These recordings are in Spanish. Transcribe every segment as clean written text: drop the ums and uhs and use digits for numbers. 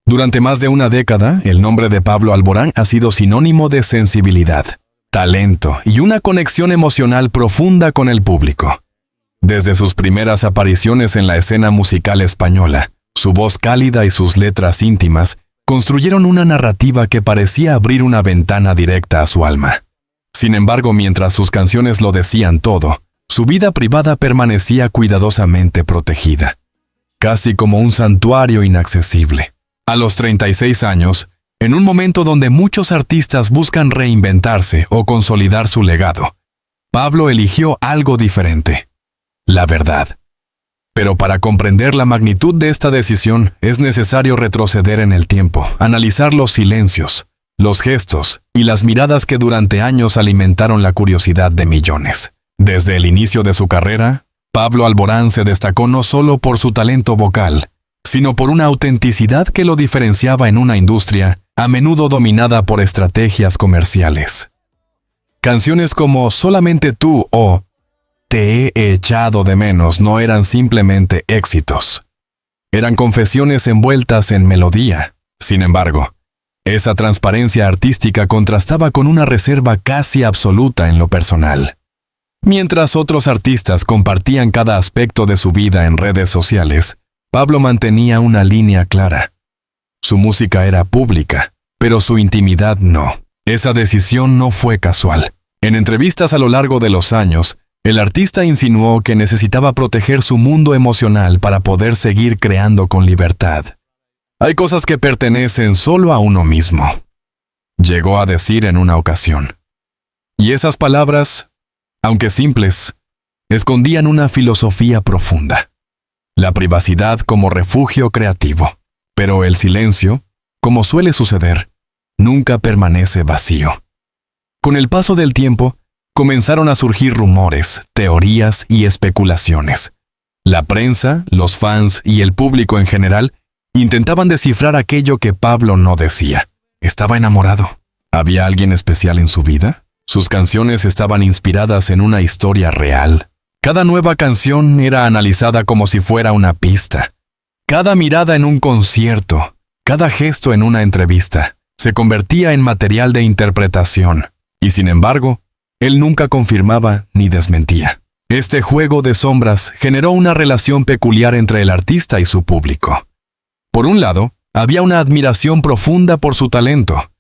Durante más de una década, el nombre de Pablo Alborán ha sido sinónimo de sensibilidad, talento y una conexión emocional profunda con el público. Desde sus primeras apariciones en la escena musical española, su voz cálida y sus letras íntimas construyeron una narrativa que parecía abrir una ventana directa a su alma. Sin embargo, mientras sus canciones lo decían todo, su vida privada permanecía cuidadosamente protegida, casi como un santuario inaccesible. A los 36 años, en un momento donde muchos artistas buscan reinventarse o consolidar su legado, Pablo eligió algo diferente: la verdad. Pero para comprender la magnitud de esta decisión, es necesario retroceder en el tiempo, analizar los silencios, los gestos y las miradas que durante años alimentaron la curiosidad de millones. Desde el inicio de su carrera, Pablo Alborán se destacó no solo por su talento vocal, sino por una autenticidad que lo diferenciaba en una industria a menudo dominada por estrategias comerciales. Canciones como Solamente tú o Te he echado de menos no eran simplemente éxitos. Eran confesiones envueltas en melodía. Sin embargo, esa transparencia artística contrastaba con una reserva casi absoluta en lo personal. Mientras otros artistas compartían cada aspecto de su vida en redes sociales, Pablo mantenía una línea clara. Su música era pública, pero su intimidad no. Esa decisión no fue casual. En entrevistas a lo largo de los años, el artista insinuó que necesitaba proteger su mundo emocional para poder seguir creando con libertad. Hay cosas que pertenecen solo a uno mismo, llegó a decir en una ocasión. Y esas palabras, aunque simples, escondían una filosofía profunda. La privacidad como refugio creativo, pero el silencio, como suele suceder, nunca permanece vacío. Con el paso del tiempo, comenzaron a surgir rumores, teorías y especulaciones. La prensa, los fans y el público en general intentaban descifrar aquello que Pablo no decía. ¿Estaba enamorado? ¿Había alguien especial en su vida? ¿Sus canciones estaban inspiradas en una historia real? Cada nueva canción era analizada como si fuera una pista. Cada mirada en un concierto, cada gesto en una entrevista, se convertía en material de interpretación. Y sin embargo, él nunca confirmaba ni desmentía. Este juego de sombras generó una relación peculiar entre el artista y su público. Por un lado, había una admiración profunda por su talento.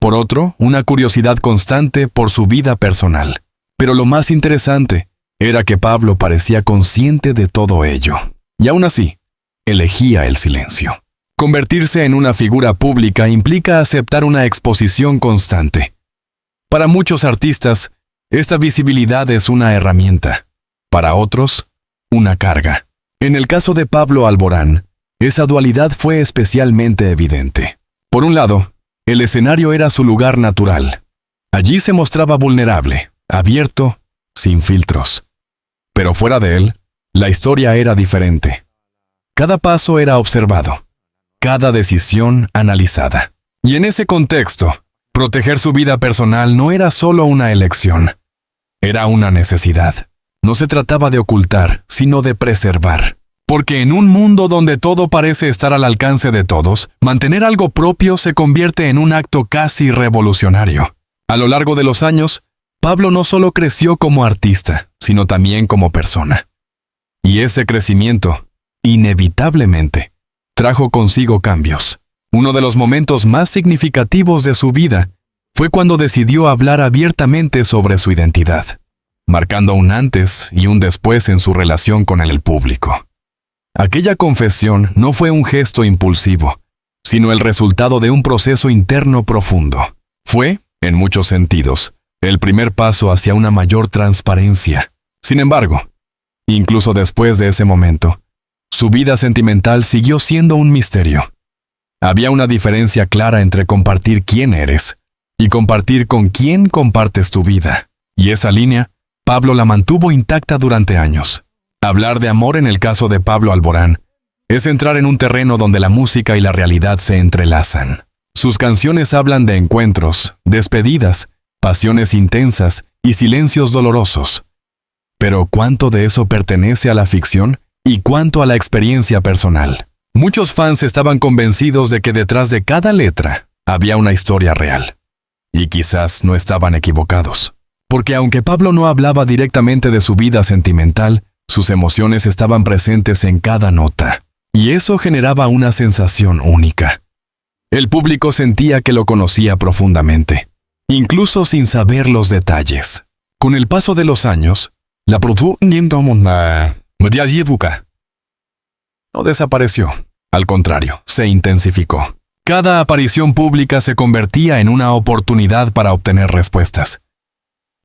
Por otro, una curiosidad constante por su vida personal. Pero lo más interesante era que Pablo parecía consciente de todo ello. Y aún así, elegía el silencio. Convertirse en una figura pública implica aceptar una exposición constante. Para muchos artistas, esta visibilidad es una herramienta. Para otros, una carga. En el caso de Pablo Alborán, esa dualidad fue especialmente evidente. Por un lado, el escenario era su lugar natural. Allí se mostraba vulnerable, abierto, sin filtros. Pero fuera de él, la historia era diferente. Cada paso era observado, cada decisión analizada. Y en ese contexto, proteger su vida personal no era solo una elección, era una necesidad. No se trataba de ocultar, sino de preservar. Porque en un mundo donde todo parece estar al alcance de todos, mantener algo propio se convierte en un acto casi revolucionario. A lo largo de los años, Pablo no solo creció como artista, sino también como persona. Y ese crecimiento, inevitablemente, trajo consigo cambios. Uno de los momentos más significativos de su vida fue cuando decidió hablar abiertamente sobre su identidad, marcando un antes y un después en su relación con el público. Aquella confesión no fue un gesto impulsivo, sino el resultado de un proceso interno profundo. Fue, en muchos sentidos, el primer paso hacia una mayor transparencia. Sin embargo, incluso después de ese momento, su vida sentimental siguió siendo un misterio. Había una diferencia clara entre compartir quién eres y compartir con quién compartes tu vida. Y esa línea, Pablo la mantuvo intacta durante años. Hablar de amor en el caso de Pablo Alborán es entrar en un terreno donde la música y la realidad se entrelazan. Sus canciones hablan de encuentros, despedidas, pasiones intensas y silencios dolorosos. Pero ¿cuánto de eso pertenece a la ficción y cuánto a la experiencia personal? Muchos fans estaban convencidos de que detrás de cada letra había una historia real. Y quizás no estaban equivocados. Porque aunque Pablo no hablaba directamente de su vida sentimental, sus emociones estaban presentes en cada nota. Y eso generaba una sensación única. El público sentía que lo conocía profundamente, incluso sin saber los detalles. Con el paso de los años, la producción no desapareció. Al contrario, se intensificó. Cada aparición pública se convertía en una oportunidad para obtener respuestas.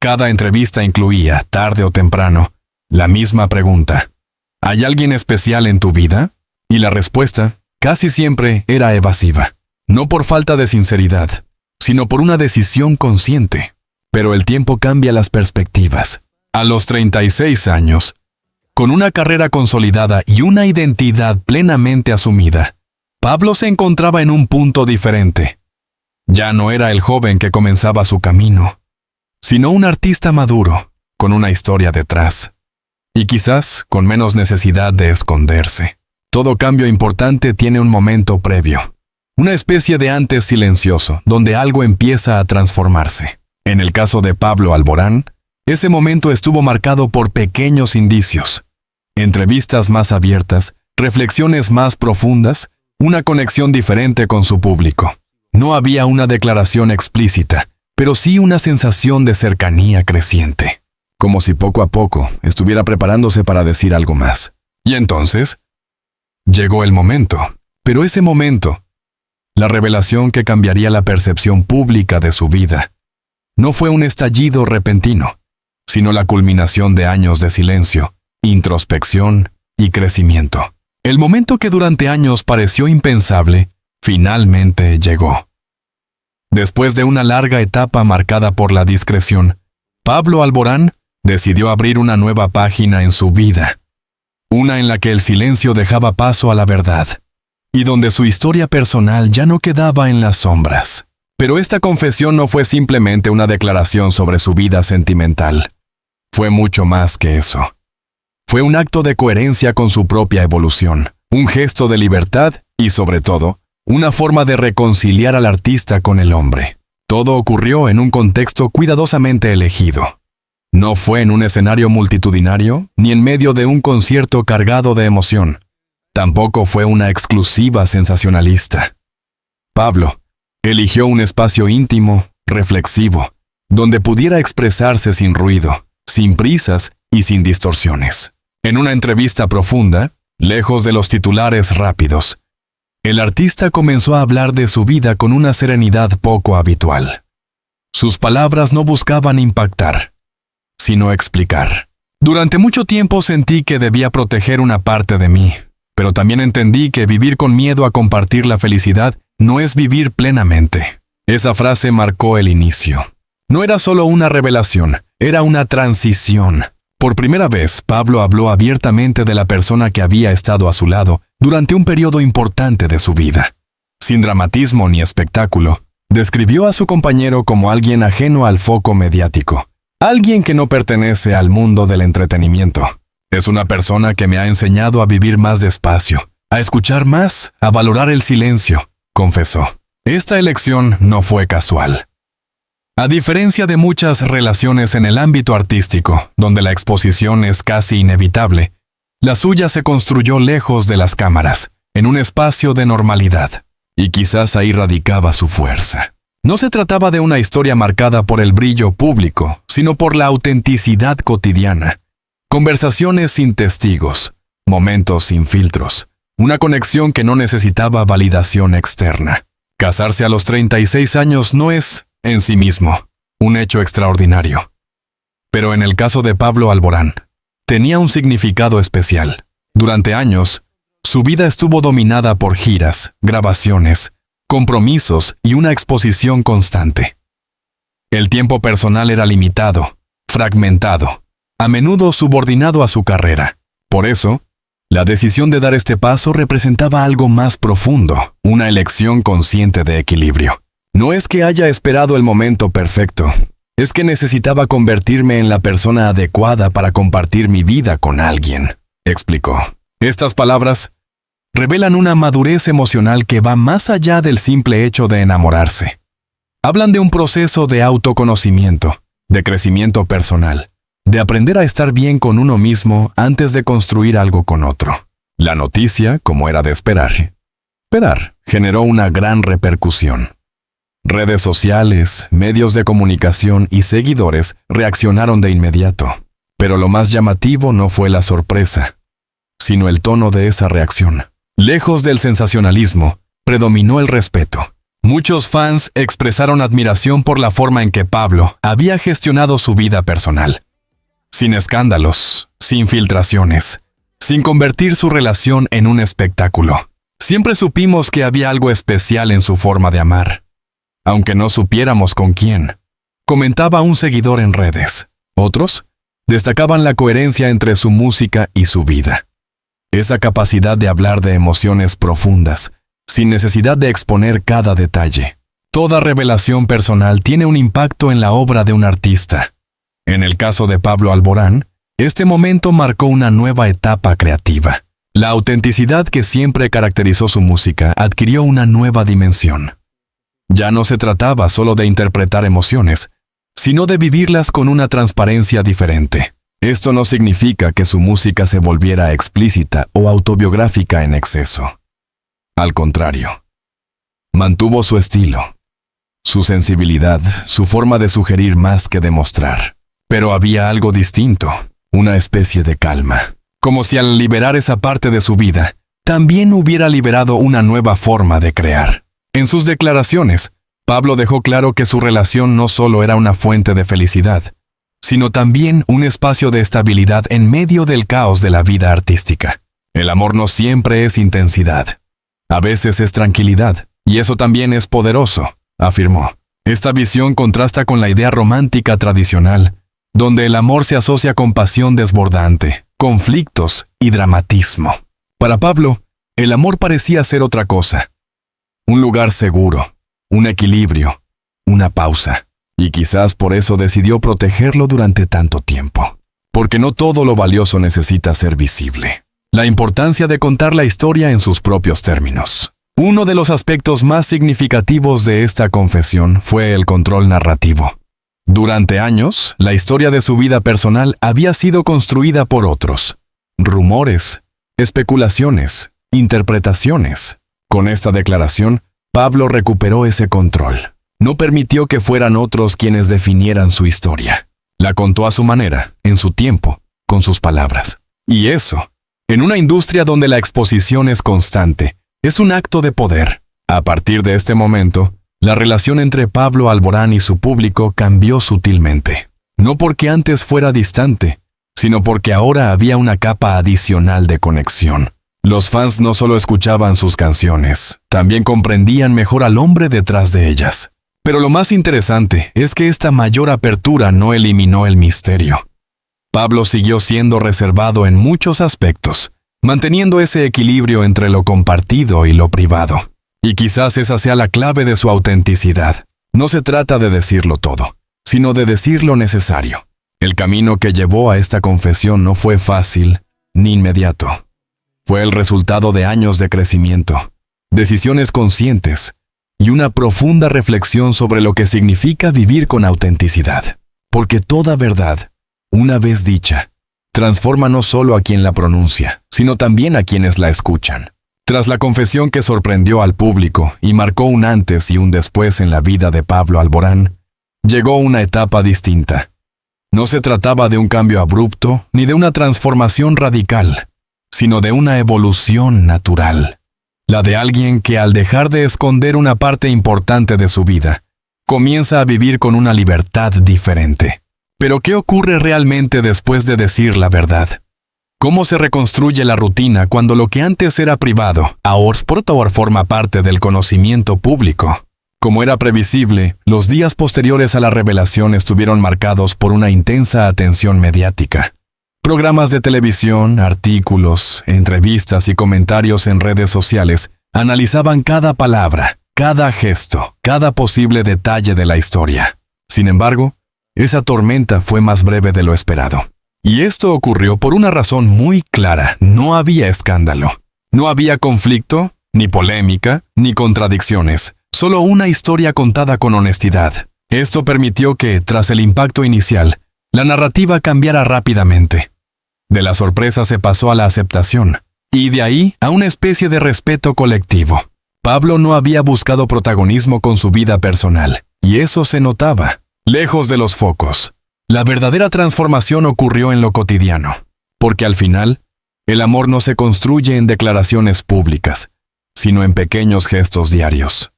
Cada entrevista incluía, tarde o temprano, la misma pregunta. ¿Hay alguien especial en tu vida? Y la respuesta, casi siempre, era evasiva. No por falta de sinceridad, sino por una decisión consciente. Pero el tiempo cambia las perspectivas. A los 36 años, con una carrera consolidada y una identidad plenamente asumida, Pablo se encontraba en un punto diferente. Ya no era el joven que comenzaba su camino, sino un artista maduro, con una historia detrás. Y quizás con menos necesidad de esconderse. Todo cambio importante tiene un momento previo. Una especie de antes silencioso, donde algo empieza a transformarse. En el caso de Pablo Alborán, ese momento estuvo marcado por pequeños indicios. Entrevistas más abiertas, reflexiones más profundas, una conexión diferente con su público. No había una declaración explícita, pero sí una sensación de cercanía creciente. Como si poco a poco estuviera preparándose para decir algo más. Y entonces, llegó el momento. Pero ese momento, la revelación que cambiaría la percepción pública de su vida, no fue un estallido repentino, sino la culminación de años de silencio, introspección y crecimiento. El momento que durante años pareció impensable, finalmente llegó. Después de una larga etapa marcada por la discreción, Pablo Alborán decidió abrir una nueva página en su vida, una en la que el silencio dejaba paso a la verdad, y donde su historia personal ya no quedaba en las sombras. Pero esta confesión no fue simplemente una declaración sobre su vida sentimental. Fue mucho más que eso. Fue un acto de coherencia con su propia evolución, un gesto de libertad y, sobre todo, una forma de reconciliar al artista con el hombre. Todo ocurrió en un contexto cuidadosamente elegido. No fue en un escenario multitudinario, ni en medio de un concierto cargado de emoción. Tampoco fue una exclusiva sensacionalista. Pablo eligió un espacio íntimo, reflexivo, donde pudiera expresarse sin ruido, sin prisas y sin distorsiones. En una entrevista profunda, lejos de los titulares rápidos, el artista comenzó a hablar de su vida con una serenidad poco habitual. Sus palabras no buscaban impactar, sino explicar. Durante mucho tiempo sentí que debía proteger una parte de mí, pero también entendí que vivir con miedo a compartir la felicidad no es vivir plenamente. Esa frase marcó el inicio. No era solo una revelación, era una transición. Por primera vez, Pablo habló abiertamente de la persona que había estado a su lado durante un periodo importante de su vida. Sin dramatismo ni espectáculo, describió a su compañero como alguien ajeno al foco mediático, alguien que no pertenece al mundo del entretenimiento. Es una persona que me ha enseñado a vivir más despacio, a escuchar más, a valorar el silencio, confesó. Esta elección no fue casual. A diferencia de muchas relaciones en el ámbito artístico, donde la exposición es casi inevitable, la suya se construyó lejos de las cámaras, en un espacio de normalidad. Y quizás ahí radicaba su fuerza. No se trataba de una historia marcada por el brillo público, sino por la autenticidad cotidiana. Conversaciones sin testigos, momentos sin filtros, una conexión que no necesitaba validación externa. Casarse a los 36 años no es, en sí mismo, un hecho extraordinario. Pero en el caso de Pablo Alborán, tenía un significado especial. Durante años, su vida estuvo dominada por giras, grabaciones, compromisos y una exposición constante. El tiempo personal era limitado, fragmentado, a menudo subordinado a su carrera. Por eso, la decisión de dar este paso representaba algo más profundo, una elección consciente de equilibrio. No es que haya esperado el momento perfecto, es que necesitaba convertirme en la persona adecuada para compartir mi vida con alguien, explicó. Estas palabras revelan una madurez emocional que va más allá del simple hecho de enamorarse. Hablan de un proceso de autoconocimiento, de crecimiento personal, de aprender a estar bien con uno mismo antes de construir algo con otro. La noticia, como era de esperar, generó una gran repercusión. Redes sociales, medios de comunicación y seguidores reaccionaron de inmediato. Pero lo más llamativo no fue la sorpresa, sino el tono de esa reacción. Lejos del sensacionalismo, predominó el respeto. Muchos fans expresaron admiración por la forma en que Pablo había gestionado su vida personal. Sin escándalos, sin filtraciones, sin convertir su relación en un espectáculo. Siempre supimos que había algo especial en su forma de amar, aunque no supiéramos con quién, comentaba un seguidor en redes. Otros destacaban la coherencia entre su música y su vida. Esa capacidad de hablar de emociones profundas, sin necesidad de exponer cada detalle. Toda revelación personal tiene un impacto en la obra de un artista. En el caso de Pablo Alborán, este momento marcó una nueva etapa creativa. La autenticidad que siempre caracterizó su música adquirió una nueva dimensión. Ya no se trataba solo de interpretar emociones, sino de vivirlas con una transparencia diferente. Esto no significa que su música se volviera explícita o autobiográfica en exceso. Al contrario, mantuvo su estilo, su sensibilidad, su forma de sugerir más que demostrar. Pero había algo distinto, una especie de calma. Como si al liberar esa parte de su vida, también hubiera liberado una nueva forma de crear. En sus declaraciones, Pablo dejó claro que su relación no solo era una fuente de felicidad, sino también un espacio de estabilidad en medio del caos de la vida artística. El amor no siempre es intensidad. A veces es tranquilidad, y eso también es poderoso, afirmó. Esta visión contrasta con la idea romántica tradicional, donde el amor se asocia con pasión desbordante, conflictos y dramatismo. Para Pablo, el amor parecía ser otra cosa. Un lugar seguro, un equilibrio, una pausa. Y quizás por eso decidió protegerlo durante tanto tiempo. Porque no todo lo valioso necesita ser visible. La importancia de contar la historia en sus propios términos. Uno de los aspectos más significativos de esta confesión fue el control narrativo. Durante años, la historia de su vida personal había sido construida por otros. Rumores, especulaciones, interpretaciones. Con esta declaración, Pablo recuperó ese control. No permitió que fueran otros quienes definieran su historia. La contó a su manera, en su tiempo, con sus palabras. Y eso, en una industria donde la exposición es constante, es un acto de poder. A partir de este momento, la relación entre Pablo Alborán y su público cambió sutilmente. No porque antes fuera distante, sino porque ahora había una capa adicional de conexión. Los fans no solo escuchaban sus canciones, también comprendían mejor al hombre detrás de ellas. Pero lo más interesante es que esta mayor apertura no eliminó el misterio. Pablo siguió siendo reservado en muchos aspectos, manteniendo ese equilibrio entre lo compartido y lo privado. Y quizás esa sea la clave de su autenticidad. No se trata de decirlo todo, sino de decir lo necesario. El camino que llevó a esta confesión no fue fácil ni inmediato. Fue el resultado de años de crecimiento, decisiones conscientes, y una profunda reflexión sobre lo que significa vivir con autenticidad. Porque toda verdad, una vez dicha, transforma no solo a quien la pronuncia, sino también a quienes la escuchan. Tras la confesión que sorprendió al público y marcó un antes y un después en la vida de Pablo Alborán, llegó una etapa distinta. No se trataba de un cambio abrupto ni de una transformación radical, sino de una evolución natural. La de alguien que al dejar de esconder una parte importante de su vida, comienza a vivir con una libertad diferente. Pero ¿qué ocurre realmente después de decir la verdad? ¿Cómo se reconstruye la rutina cuando lo que antes era privado, ahora forma parte del conocimiento público? Como era previsible, los días posteriores a la revelación estuvieron marcados por una intensa atención mediática. Programas de televisión, artículos, entrevistas y comentarios en redes sociales analizaban cada palabra, cada gesto, cada posible detalle de la historia. Sin embargo, esa tormenta fue más breve de lo esperado. Y esto ocurrió por una razón muy clara: no había escándalo. No había conflicto, ni polémica, ni contradicciones, solo una historia contada con honestidad. Esto permitió que, tras el impacto inicial, la narrativa cambiara rápidamente. De la sorpresa se pasó a la aceptación, y de ahí a una especie de respeto colectivo. Pablo no había buscado protagonismo con su vida personal, y eso se notaba, lejos de los focos. La verdadera transformación ocurrió en lo cotidiano, porque al final, el amor no se construye en declaraciones públicas, sino en pequeños gestos diarios.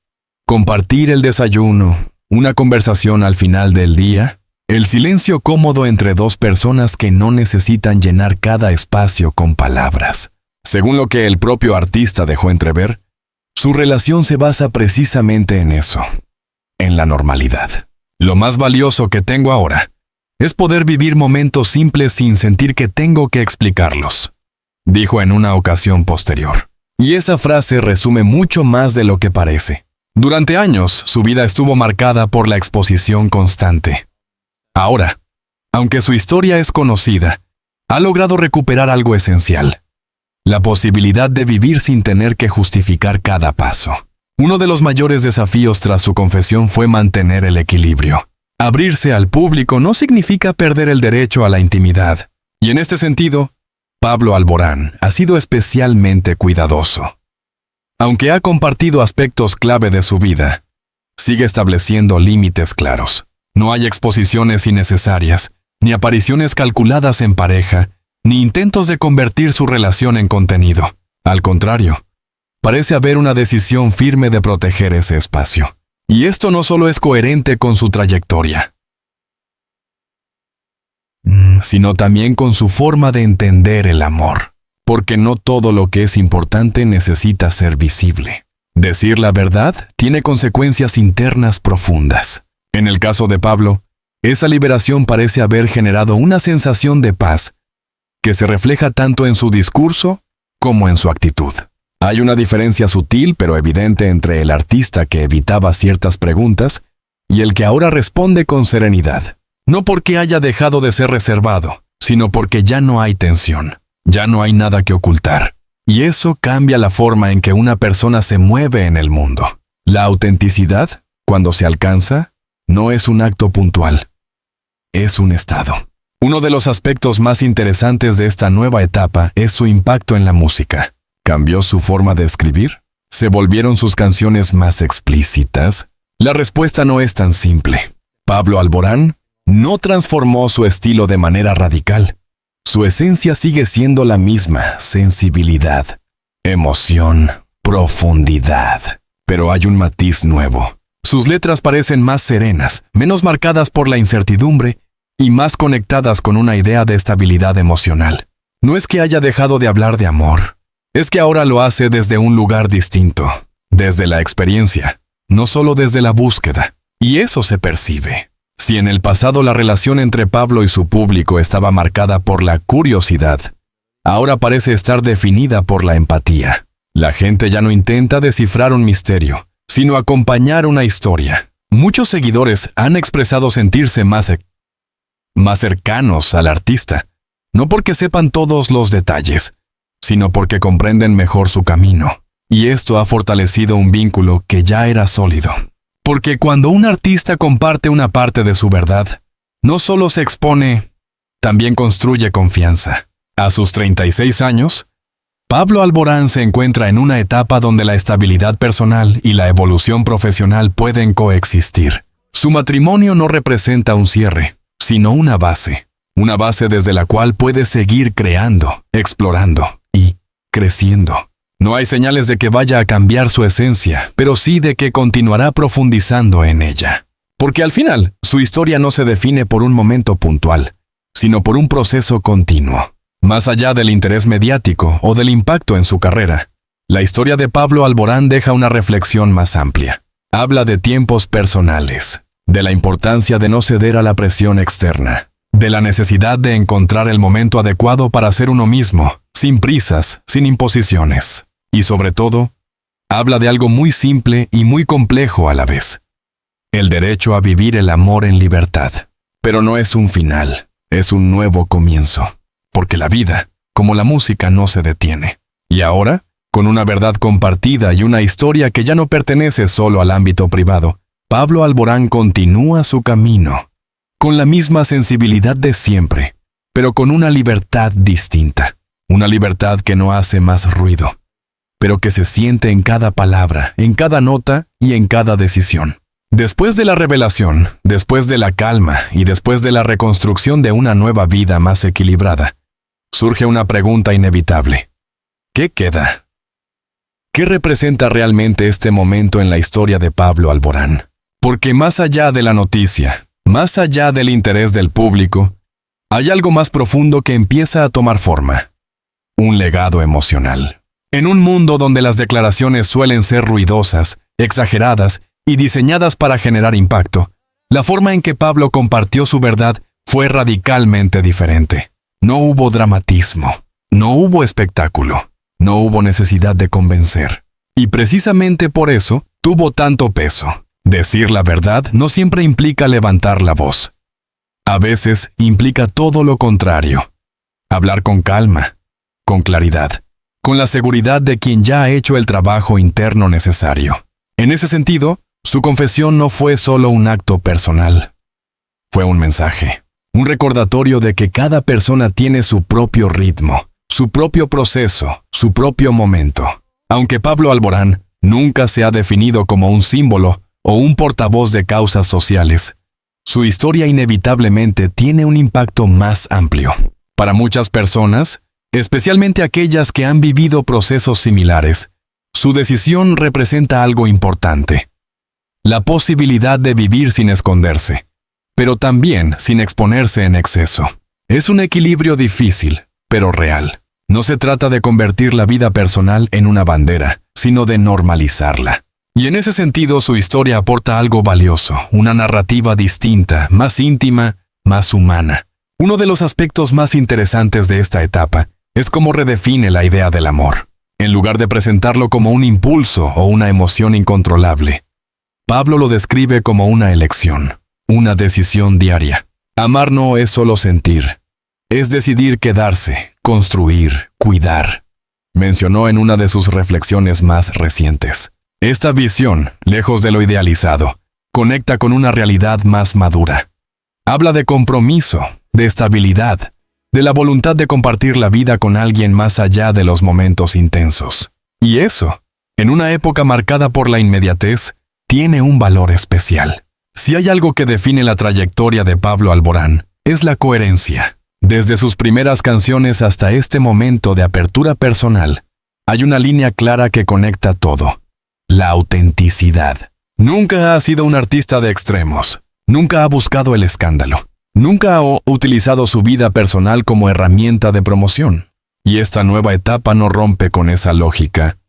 Compartir el desayuno, una conversación al final del día, el silencio cómodo entre dos personas que no necesitan llenar cada espacio con palabras. Según lo que el propio artista dejó entrever, su relación se basa precisamente en eso, en la normalidad. Lo más valioso que tengo ahora es poder vivir momentos simples sin sentir que tengo que explicarlos, dijo en una ocasión posterior. Y esa frase resume mucho más de lo que parece. Durante años, su vida estuvo marcada por la exposición constante. Ahora, aunque su historia es conocida, ha logrado recuperar algo esencial: la posibilidad de vivir sin tener que justificar cada paso. Uno de los mayores desafíos tras su confesión fue mantener el equilibrio. Abrirse al público no significa perder el derecho a la intimidad, y en este sentido, Pablo Alborán ha sido especialmente cuidadoso. Aunque ha compartido aspectos clave de su vida, sigue estableciendo límites claros. No hay exposiciones innecesarias, ni apariciones calculadas en pareja, ni intentos de convertir su relación en contenido. Al contrario, parece haber una decisión firme de proteger ese espacio. Y esto no solo es coherente con su trayectoria, sino también con su forma de entender el amor. Porque no todo lo que es importante necesita ser visible. Decir la verdad tiene consecuencias internas profundas. En el caso de Pablo, esa liberación parece haber generado una sensación de paz que se refleja tanto en su discurso como en su actitud. Hay una diferencia sutil pero evidente entre el artista que evitaba ciertas preguntas y el que ahora responde con serenidad. No porque haya dejado de ser reservado, sino porque ya no hay tensión, ya no hay nada que ocultar. Y eso cambia la forma en que una persona se mueve en el mundo. La autenticidad, cuando se alcanza, no es un acto puntual, es un estado. Uno de los aspectos más interesantes de esta nueva etapa es su impacto en la música. ¿Cambió su forma de escribir? ¿Se volvieron sus canciones más explícitas? La respuesta no es tan simple. Pablo Alborán no transformó su estilo de manera radical. Su esencia sigue siendo la misma: sensibilidad, emoción, profundidad. Pero hay un matiz nuevo. Sus letras parecen más serenas, menos marcadas por la incertidumbre y más conectadas con una idea de estabilidad emocional. No es que haya dejado de hablar de amor, es que ahora lo hace desde un lugar distinto, desde la experiencia, no solo desde la búsqueda. Y eso se percibe. Si en el pasado la relación entre Pablo y su público estaba marcada por la curiosidad, ahora parece estar definida por la empatía. La gente ya no intenta descifrar un misterio, sino acompañar una historia. Muchos seguidores han expresado sentirse más cercanos al artista, no porque sepan todos los detalles, sino porque comprenden mejor su camino. Y esto ha fortalecido un vínculo que ya era sólido. Porque cuando un artista comparte una parte de su verdad, no solo se expone, también construye confianza. A sus 36 años, Pablo Alborán se encuentra en una etapa donde la estabilidad personal y la evolución profesional pueden coexistir. Su matrimonio no representa un cierre, sino una base desde la cual puede seguir creando, explorando y creciendo. No hay señales de que vaya a cambiar su esencia, pero sí de que continuará profundizando en ella. Porque al final, su historia no se define por un momento puntual, sino por un proceso continuo. Más allá del interés mediático o del impacto en su carrera, la historia de Pablo Alborán deja una reflexión más amplia. Habla de tiempos personales, de la importancia de no ceder a la presión externa, de la necesidad de encontrar el momento adecuado para ser uno mismo, sin prisas, sin imposiciones. Y sobre todo, habla de algo muy simple y muy complejo a la vez: el derecho a vivir el amor en libertad. Pero no es un final, es un nuevo comienzo. Porque la vida, como la música, no se detiene. Y ahora, Con una verdad compartida y una historia que ya no pertenece solo al ámbito privado, Pablo Alborán continúa su camino, con la misma sensibilidad de siempre, pero con una libertad distinta. Una libertad que no hace más ruido, pero que se siente en cada palabra, en cada nota y en cada decisión. Después de la revelación, después de la calma y después de la reconstrucción de una nueva vida más equilibrada, surge una pregunta inevitable. ¿Qué queda? ¿Qué representa realmente este momento en la historia de Pablo Alborán? Porque más allá de la noticia, más allá del interés del público, hay algo más profundo que empieza a tomar forma. Un legado emocional. En un mundo donde las declaraciones suelen ser ruidosas, exageradas y diseñadas para generar impacto, la forma en que Pablo compartió su verdad fue radicalmente diferente. No hubo dramatismo, no hubo espectáculo, no hubo necesidad de convencer. Y precisamente por eso tuvo tanto peso. Decir la verdad no siempre implica levantar la voz. A veces implica todo lo contrario. Hablar con calma, con claridad, con la seguridad de quien ya ha hecho el trabajo interno necesario. En ese sentido, su confesión no fue solo un acto personal. Fue un mensaje, un recordatorio de que cada persona tiene su propio ritmo, su propio proceso, su propio momento. Aunque Pablo Alborán nunca se ha definido como un símbolo o un portavoz de causas sociales, su historia inevitablemente tiene un impacto más amplio. Para muchas personas, especialmente aquellas que han vivido procesos similares, su decisión representa algo importante. La posibilidad de vivir sin esconderse, pero también sin exponerse en exceso. Es un equilibrio difícil, pero real. No se trata de convertir la vida personal en una bandera, sino de normalizarla. Y en ese sentido su historia aporta algo valioso, una narrativa distinta, más íntima, más humana. Uno de los aspectos más interesantes de esta etapa es cómo redefine la idea del amor. En lugar de presentarlo como un impulso o una emoción incontrolable, Pablo lo describe como una elección, una decisión diaria. Amar no es solo sentir, es decidir quedarse, construir, cuidar. Mencionó en una de sus reflexiones más recientes. Esta visión, lejos de lo idealizado, conecta con una realidad más madura. Habla de compromiso, de estabilidad, de la voluntad de compartir la vida con alguien más allá de los momentos intensos. Y eso, en una época marcada por la inmediatez, tiene un valor especial. Si hay algo que define la trayectoria de Pablo Alborán, es la coherencia. Desde sus primeras canciones hasta este momento de apertura personal, hay una línea clara que conecta todo. La autenticidad. Nunca ha sido un artista de extremos. Nunca ha buscado el escándalo. Nunca ha utilizado su vida personal como herramienta de promoción. Y esta nueva etapa no rompe con esa lógica.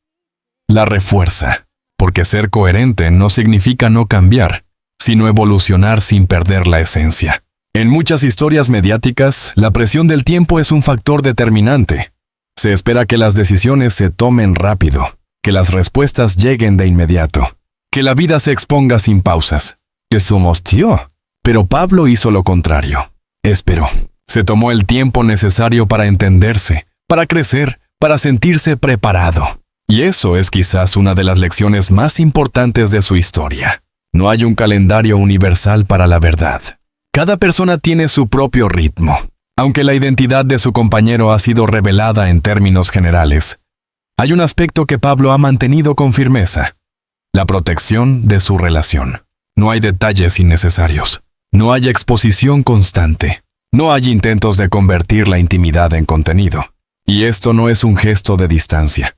La refuerza. Porque ser coherente no significa no cambiar, sino evolucionar sin perder la esencia. En muchas historias mediáticas, la presión del tiempo es un factor determinante. Se espera que las decisiones se tomen rápido, que las respuestas lleguen de inmediato, que la vida se exponga sin pausas. Eso mostió. Pero Pablo hizo lo contrario. Esperó. Se tomó el tiempo necesario para entenderse, para crecer, para sentirse preparado. Y eso es quizás una de las lecciones más importantes de su historia. No hay un calendario universal para la verdad. Cada persona tiene su propio ritmo. Aunque la identidad de su compañero ha sido revelada en términos generales, hay un aspecto que Pablo ha mantenido con firmeza: la protección de su relación. No hay detalles innecesarios. No hay exposición constante. No hay intentos de convertir la intimidad en contenido. Y esto no es un gesto de distancia,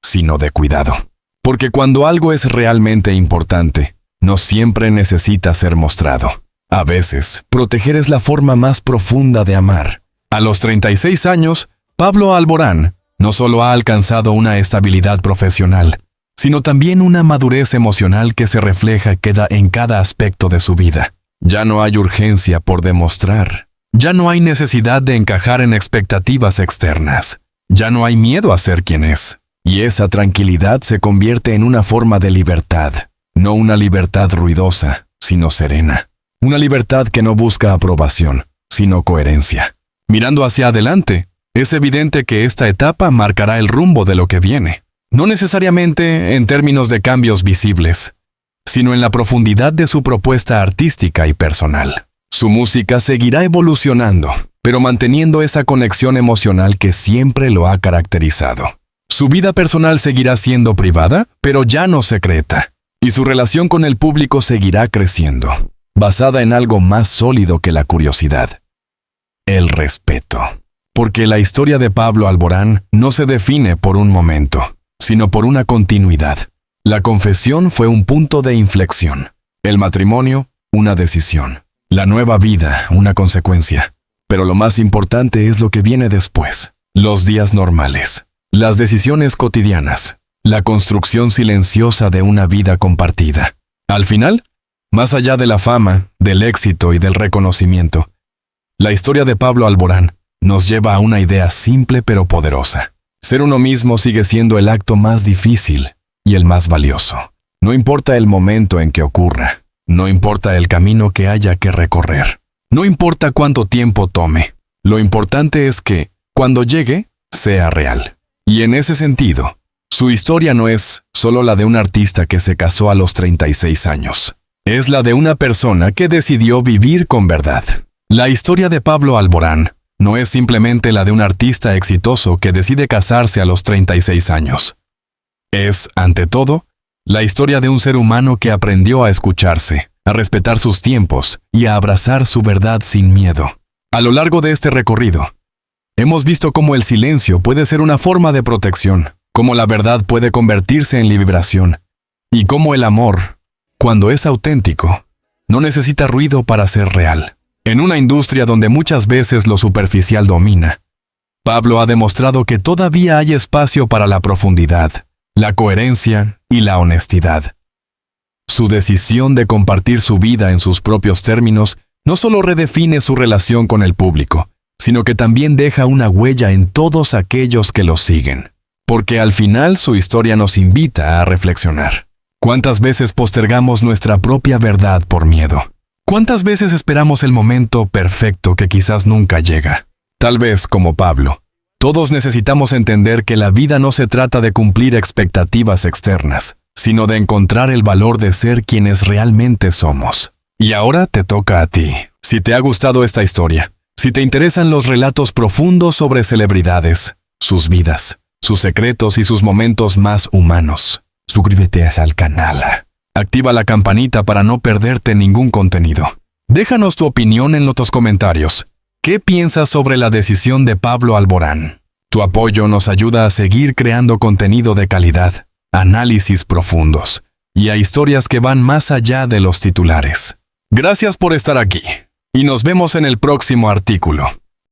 sino de cuidado. Porque cuando algo es realmente importante, no siempre necesita ser mostrado. A veces, proteger es la forma más profunda de amar. A los 36 años, Pablo Alborán no solo ha alcanzado una estabilidad profesional, sino también una madurez emocional que se refleja en cada aspecto de su vida. Ya no hay urgencia por demostrar. Ya no hay necesidad de encajar en expectativas externas. Ya no hay miedo a ser quien es. Y esa tranquilidad se convierte en una forma de libertad. No una libertad ruidosa, sino serena. Una libertad que no busca aprobación, sino coherencia. Mirando hacia adelante, es evidente que esta etapa marcará el rumbo de lo que viene. no necesariamente en términos de cambios visibles, sino en la profundidad de su propuesta artística y personal. Su música seguirá evolucionando, pero manteniendo esa conexión emocional que siempre lo ha caracterizado. Su vida personal seguirá siendo privada, pero ya no secreta, y su relación con el público seguirá creciendo, basada en algo más sólido que la curiosidad: el respeto. Porque la historia de Pablo Alborán no se define por un momento, sino por una continuidad. La confesión fue un punto de inflexión, el matrimonio, una decisión, la nueva vida, una consecuencia. Pero lo más importante es lo que viene después: los días normales, las decisiones cotidianas, la construcción silenciosa de una vida compartida. Al final, más allá de la fama, del éxito y del reconocimiento, la historia de Pablo Alborán nos lleva a una idea simple pero poderosa. Ser uno mismo sigue siendo el acto más difícil y el más valioso. No importa el momento en que ocurra, no importa el camino que haya que recorrer, no importa cuánto tiempo tome. Lo importante es que, cuando llegue, sea real. Y en ese sentido, su historia no es solo la de un artista que se casó a los 36 años. Es la de una persona que decidió vivir con verdad. La historia de Pablo Alborán no es simplemente la de un artista exitoso que decide casarse a los 36 años. Es, ante todo, la historia de un ser humano que aprendió a escucharse, a respetar sus tiempos y a abrazar su verdad sin miedo. A lo largo de este recorrido, hemos visto cómo el silencio puede ser una forma de protección, cómo la verdad puede convertirse en liberación, y cómo el amor, cuando es auténtico, no necesita ruido para ser real. En una industria donde muchas veces lo superficial domina, Pablo ha demostrado que todavía hay espacio para la profundidad, la coherencia y la honestidad. Su decisión de compartir su vida en sus propios términos no solo redefine su relación con el público, sino que también deja una huella en todos aquellos que lo siguen. Porque al final su historia nos invita a reflexionar. ¿Cuántas veces postergamos nuestra propia verdad por miedo? ¿Cuántas veces esperamos el momento perfecto que quizás nunca llega? Tal vez, como Pablo, todos necesitamos entender que la vida no se trata de cumplir expectativas externas, sino de encontrar el valor de ser quienes realmente somos. Y ahora te toca a ti. Si te ha gustado esta historia, si te interesan los relatos profundos sobre celebridades, sus vidas, sus secretos y sus momentos más humanos, suscríbete al canal. Activa la campanita para no perderte ningún contenido. Déjanos tu opinión en los comentarios. ¿Qué piensas sobre la decisión de Pablo Alborán? Tu apoyo nos ayuda a seguir creando contenido de calidad, análisis profundos y a historias que van más allá de los titulares. Gracias por estar aquí y nos vemos en el próximo artículo.